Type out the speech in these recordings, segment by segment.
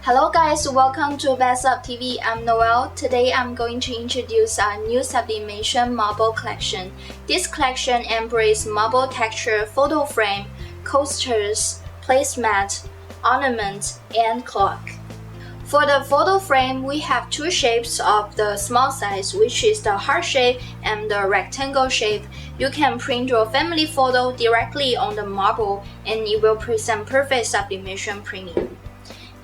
Hello guys, welcome to Best Up TV. I'm Noelle. Today I'm going to introduce our new Sublimation Marble Collection. This collection embraces marble texture photo frame, coasters, placemat, ornaments, and clock. For the photo frame, we have two shapes of the small size, which is the heart shape and the rectangle shape. You can print your family photo directly on the marble and it will present perfect sublimation printing.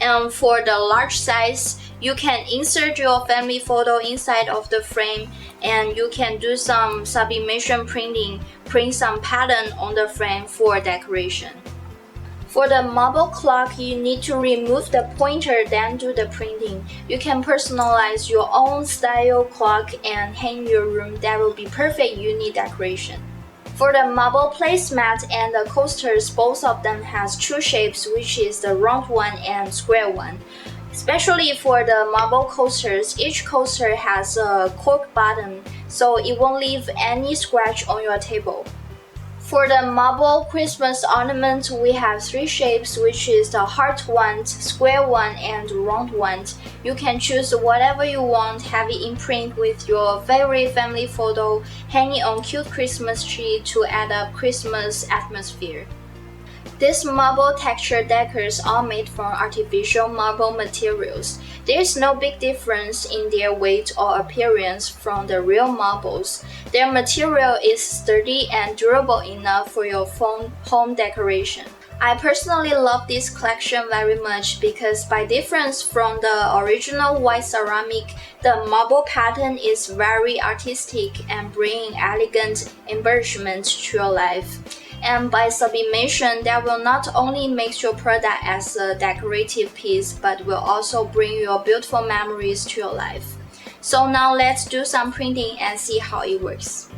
And for the large size, you can insert your family photo inside of the frame and you can do some sublimation printing, print some pattern on the frame for decoration. For the marble clock, you need to remove the pointer then do the printing. You can personalize your own style clock and hang in your room. That will be perfect unique decoration. For the marble placemat and the coasters, both of them has two shapes, which is the round one and square one. Especially for the marble coasters, each coaster has a cork bottom, so it won't leave any scratch on your table. For the marble Christmas ornament, we have three shapes, which is the heart one, square one, and round one. You can choose whatever you want, have it imprint with your favorite family photo, hang it on cute Christmas tree to add up Christmas atmosphere. These marble texture decors are made from artificial marble materials. There is no big difference in their weight or appearance from the real marbles. Their material is sturdy and durable enough for your home decoration. I personally love this collection very much because by difference from the original white ceramic, the marble pattern is very artistic and bringing elegant embellishment to your life. And by sublimation, that will not only make your product as a decorative piece, but will also bring your beautiful memories to your life. So now let's do some printing and see how it works.